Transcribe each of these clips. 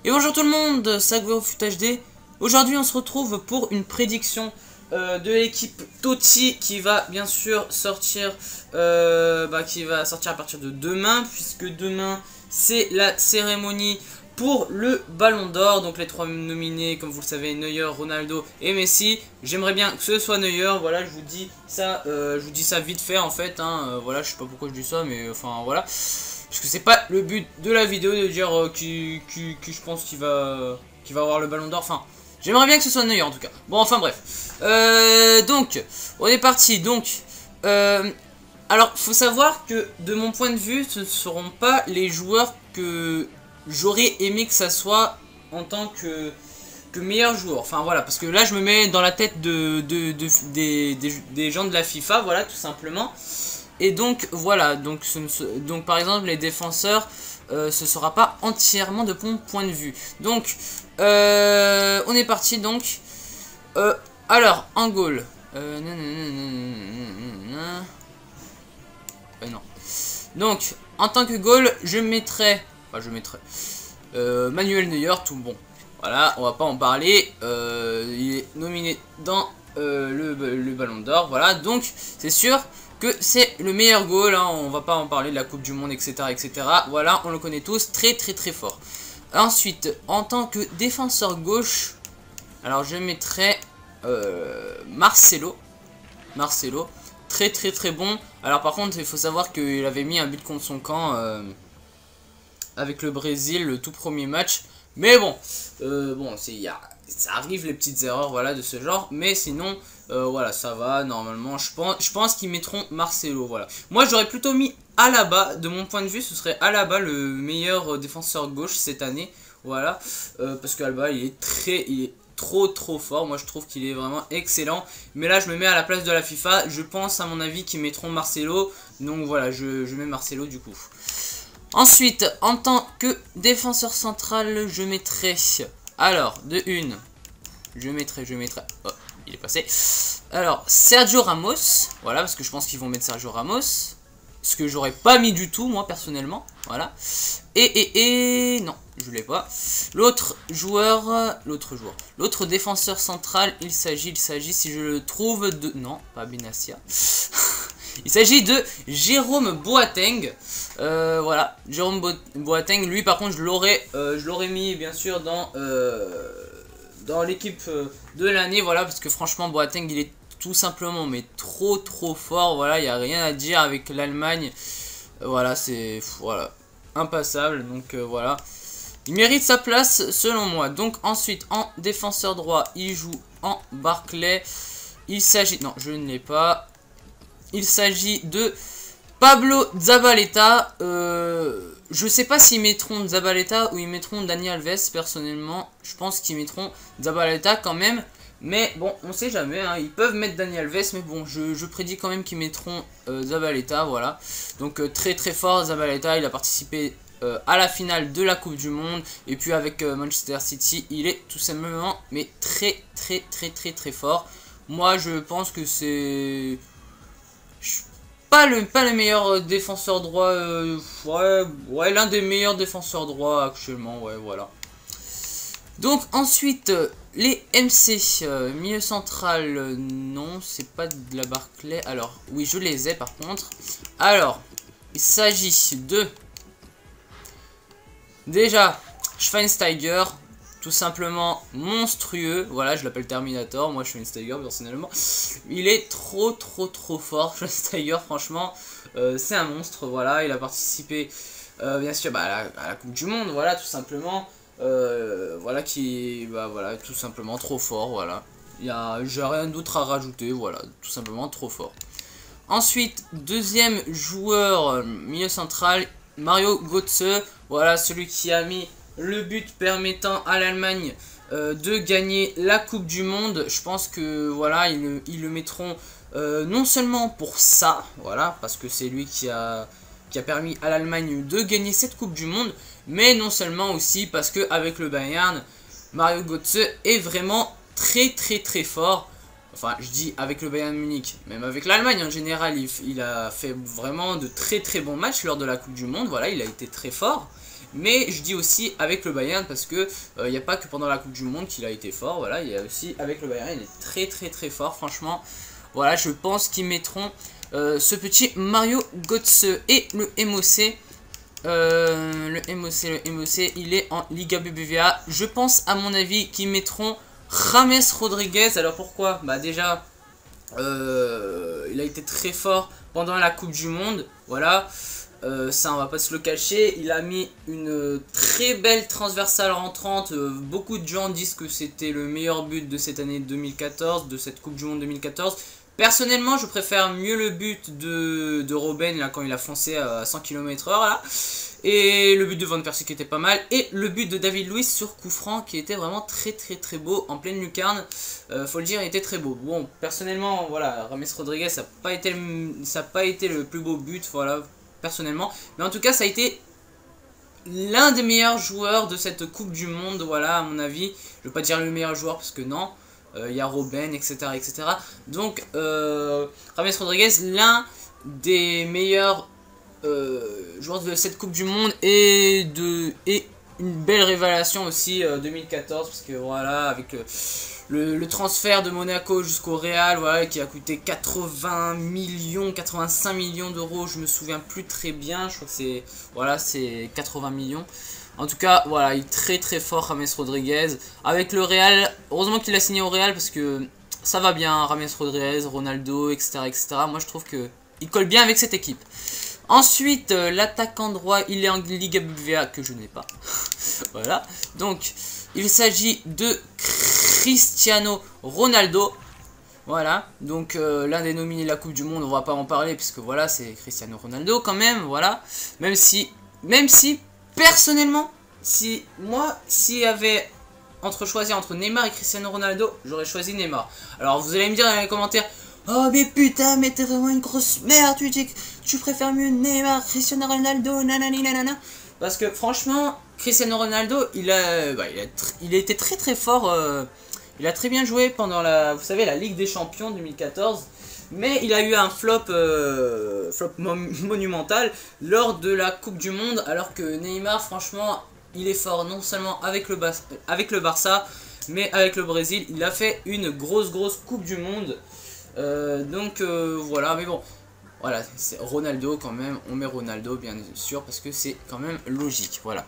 Et bonjour tout le monde, c'est Foot HD. Aujourd'hui on se retrouve pour une prédiction de l'équipe Totti qui va bien sûr sortir à partir de demain, puisque demain c'est la cérémonie pour le Ballon d'Or. Donc les trois nominés, comme vous le savez, Neuer, Ronaldo et Messi. J'aimerais bien que ce soit Neuer, voilà, je vous dis ça vite fait en fait, voilà, je sais pas pourquoi je dis ça, mais enfin voilà. Parce que c'est pas le but de la vidéo de dire qui je pense qu'il va avoir le ballon d'or. Enfin, j'aimerais bien que ce soit Neuer en tout cas. Bon, enfin bref. Donc, on est parti. Donc, alors, faut savoir que de mon point de vue, ce ne seront pas les joueurs que j'aurais aimé que ça soit en tant que meilleur joueur. Enfin voilà, parce que là je me mets dans la tête des gens de la FIFA, voilà, tout simplement. Et donc voilà, donc par exemple les défenseurs, ce sera pas entièrement de mon point de vue. Donc on est parti donc. Alors en goal, non. Donc en tant que goal, je mettrai Manuel Neuer, tout bon. Voilà, on va pas en parler. Il est nominé dans le Ballon d'Or. Voilà, donc c'est sûr que c'est le meilleur goal, on va pas en parler de la Coupe du Monde, etc., etc. Voilà, on le connaît tous, très fort. Ensuite, en tant que défenseur gauche, alors je mettrai Marcelo, très bon. Alors par contre, il faut savoir qu'il avait mis un but contre son camp avec le Brésil, le tout premier match. Mais bon, ça arrive les petites erreurs, voilà, de ce genre. Mais sinon, voilà, ça va, normalement. Je pense qu'ils mettront Marcelo, voilà. Moi, j'aurais plutôt mis Alaba, de mon point de vue, ce serait Alaba le meilleur défenseur gauche cette année. Voilà, parce qu'Alaba, il est trop fort. Moi, je trouve qu'il est vraiment excellent. Mais là, je me mets à la place de la FIFA. Je pense, à mon avis, qu'ils mettront Marcelo. Donc voilà, je mets Marcelo du coup. Ensuite, en tant que défenseur central, je mettrai... Alors, je mettrai... Oh, il est passé. Alors, Sergio Ramos. Voilà, parce que je pense qu'ils vont mettre Sergio Ramos. Ce que j'aurais pas mis du tout, moi, personnellement. Voilà. Et non, je l'ai pas. L'autre défenseur central, il s'agit, si je le trouve, de... Non, pas Benassia. Il s'agit de Jérôme Boateng. Voilà, Jérôme Boateng, lui par contre je l'aurais mis bien sûr dans l'équipe de l'année, voilà, parce que franchement Boateng il est tout simplement mais trop fort, voilà, il n'y a rien à dire avec l'Allemagne, voilà, c'est impassable, donc voilà, il mérite sa place selon moi. Donc ensuite en défenseur droit il joue en Barclay, il s'agit, non je ne l'ai pas, il s'agit de Pablo Zabaleta. Je sais pas s'ils mettront Zabaleta ou ils mettront Dani Alves. Personnellement, je pense qu'ils mettront Zabaleta quand même. Mais bon, on sait jamais. Ils peuvent mettre Dani Alves. Mais bon, je prédis quand même qu'ils mettront Zabaleta. Voilà. Donc très fort Zabaleta. Il a participé à la finale de la Coupe du Monde. Et puis avec Manchester City, il est tout simplement mais très fort. Moi, je pense que c'est... Pas le meilleur défenseur droit, ouais, l'un des meilleurs défenseurs droits actuellement, ouais, voilà. Donc ensuite, les MC, milieu central, non, c'est pas de la Barclay. Alors, oui, je les ai par contre. Alors, il s'agit de... Déjà, Schweinsteiger, tout simplement monstrueux. Voilà, je l'appelle Terminator. Moi, Schweinsteiger, personnellement. Il est trop fort. Schweinsteiger, franchement, c'est un monstre. Voilà, il a participé, bien sûr, à la Coupe du Monde. Voilà, tout simplement. Voilà, voilà, tout simplement trop fort. Voilà. J'ai rien d'autre à rajouter. Voilà, tout simplement trop fort. Ensuite, deuxième joueur, milieu central, Mario Götze. Voilà, celui qui a mis le but permettant à l'Allemagne de gagner la Coupe du Monde. Je pense que voilà, ils le mettront non seulement pour ça, voilà, parce que c'est lui qui a permis à l'Allemagne de gagner cette Coupe du Monde, mais non seulement aussi parce que avec le Bayern, Mario Götze est vraiment très fort. Enfin, je dis avec le Bayern Munich, même avec l'Allemagne en général, il a fait vraiment de très bons matchs lors de la Coupe du Monde. Voilà, il a été très fort. mais je dis aussi avec le Bayern parce que il n'y a pas que pendant la Coupe du Monde qu'il a été fort, voilà, il y a aussi avec le Bayern, il est très fort, franchement. Voilà, je pense qu'ils mettront ce petit Mario Götze et le MOC. Le MOC, il est en Liga BBVA. Je pense à mon avis qu'ils mettront James Rodriguez. Alors pourquoi? Bah déjà, il a été très fort pendant la Coupe du Monde. Voilà, ça on va pas se le cacher. Il a mis une très belle transversale rentrante. Beaucoup de gens disent que c'était le meilleur but de cette année 2014, de cette Coupe du Monde 2014. Personnellement, je préfère mieux le but de Robben là quand il a foncé à 100 km/h là. Et le but de Van Persie qui était pas mal. Et le but de David Luiz sur coup franc qui était vraiment très beau en pleine lucarne. Faut le dire, il était très beau. Bon, personnellement, voilà, James Rodriguez, ça n'a pas été le plus beau but, voilà, personnellement. Mais en tout cas, ça a été l'un des meilleurs joueurs de cette Coupe du Monde, voilà, à mon avis. Je veux pas dire le meilleur joueur parce que non. Il y a Robben, etc. Donc, James Rodriguez, l'un des meilleurs joueurs de cette Coupe du Monde et une belle révélation aussi 2014 parce que voilà, avec le transfert de Monaco jusqu'au Real, voilà, qui a coûté 85 millions d'euros, je me souviens plus très bien, je crois que c'est, voilà, c'est 80 millions. En tout cas, voilà, il est très fort, James Rodriguez. Avec le Real, heureusement qu'il a signé au Real parce que ça va bien, James Rodriguez, Ronaldo, etc. Moi, je trouve qu'il colle bien avec cette équipe. Ensuite, l'attaquant droit, il est en Liga BBVA que je n'ai pas. Voilà, donc il s'agit de Cristiano Ronaldo. Voilà, donc l'un des nominés de la Coupe du Monde, on va pas en parler puisque voilà, c'est Cristiano Ronaldo quand même, voilà. Même si personnellement, s'il y avait choisir entre Neymar et Cristiano Ronaldo, j'aurais choisi Neymar. Alors vous allez me dire dans les commentaires, oh mais putain, mais t'es vraiment une grosse merde, tu dis que tu préfères mieux Neymar, Cristiano Ronaldo, nanani nanana. Parce que franchement, Cristiano Ronaldo, il a été très fort, il a très bien joué pendant vous savez, la Ligue des Champions 2014. Mais il a eu un flop, monumental lors de la Coupe du Monde. Alors que Neymar, franchement, il est fort non seulement avec le Barça, mais avec le Brésil. Il a fait une grosse Coupe du Monde. Voilà, mais bon, voilà, c'est Ronaldo quand même. On met Ronaldo bien sûr parce que c'est quand même logique. Voilà.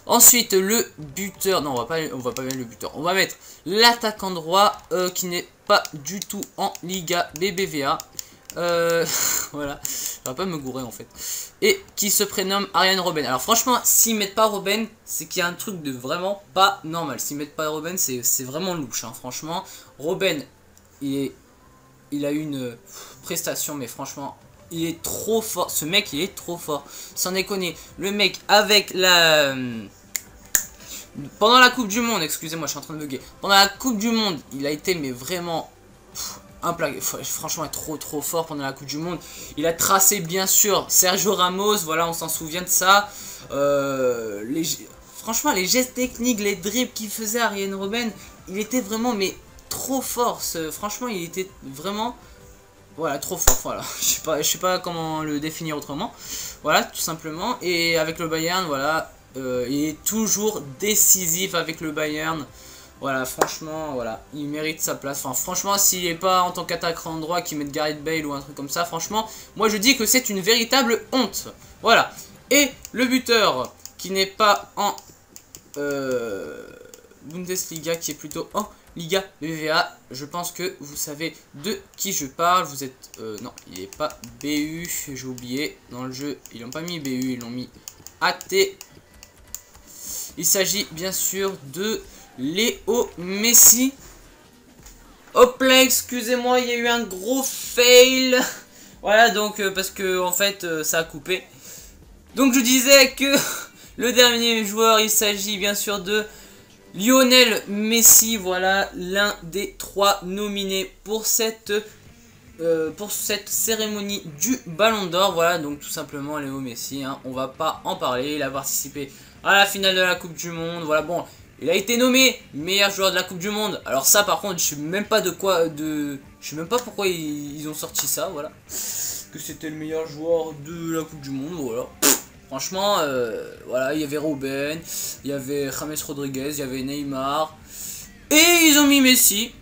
Ensuite, le buteur. Non, on va pas mettre le buteur. On va mettre l'attaquant droit qui n'est pas du tout en Liga BBVA. Voilà, je vais pas me gourer en fait. Et qui se prénomme Arjen Robben. Alors franchement, s'ils mettent pas Robben, c'est qu'il y a un truc de vraiment pas normal. S'ils mettent pas Robben, c'est vraiment louche. Hein. Franchement, Robben, il a eu une prestation, mais franchement, il est trop fort. Ce mec, il est trop fort. Sans déconner. Le mec, avec pendant la Coupe du Monde, excusez-moi, je suis en train de bugger. Pendant la Coupe du Monde, il a été, mais vraiment, franchement, trop fort pendant la Coupe du Monde. Il a tracé, bien sûr, Sergio Ramos. Voilà, on s'en souvient de ça. Franchement, les gestes techniques, les dribbles qu'il faisait Arjen Robben, il était vraiment, mais trop fort. Franchement, il était vraiment, voilà, trop fort. Voilà, je sais pas comment le définir autrement. Voilà, tout simplement. Et avec le Bayern, voilà, il est toujours décisif avec le Bayern. Voilà, franchement, voilà, il mérite sa place. Enfin, franchement, s'il n'est pas en tant qu'attaquant droit qui met Gareth Bale ou un truc comme ça, franchement, moi je dis que c'est une véritable honte. Voilà. Et le buteur qui n'est pas en Bundesliga, qui est plutôt en Liga BBVA, je pense que vous savez de qui je parle. Vous êtes... non, il n'est pas BU, j'ai oublié. Dans le jeu, ils n'ont pas mis BU, ils l'ont mis AT. Il s'agit bien sûr de Léo Messi. Hop là, excusez-moi, il y a eu un gros fail. Voilà, donc parce que en fait ça a coupé. Donc je disais que le dernier joueur, il s'agit bien sûr de Lionel Messi. Voilà, l'un des 3 nominés pour cette cérémonie du Ballon d'Or. Voilà, donc tout simplement Léo Messi, hein, on va pas en parler. Il a participé à la finale de la Coupe du Monde. Voilà, bon, il a été nommé meilleur joueur de la Coupe du Monde. Alors ça, par contre, je sais même pas je sais même pas pourquoi ils ont sorti ça. Voilà, que c'était le meilleur joueur de la Coupe du Monde. Voilà, Franchement, voilà, il y avait Ruben, il y avait James Rodriguez, il y avait Neymar. Et ils ont mis Messi.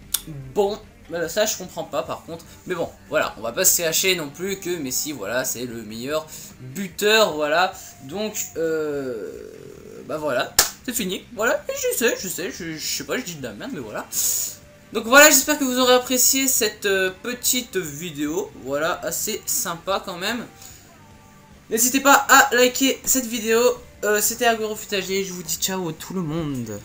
Bon, bah ça je comprends pas par contre. Mais bon, voilà, on va pas se cacher non plus que Messi, voilà, c'est le meilleur buteur, voilà. Donc, bah voilà, c'est fini. Voilà, et je sais pas, je dis de la merde, mais voilà. Donc voilà, j'espère que vous aurez apprécié cette petite vidéo. Voilà, assez sympa quand même. N'hésitez pas à liker cette vidéo. C'était Agorofutager, je vous dis ciao tout le monde.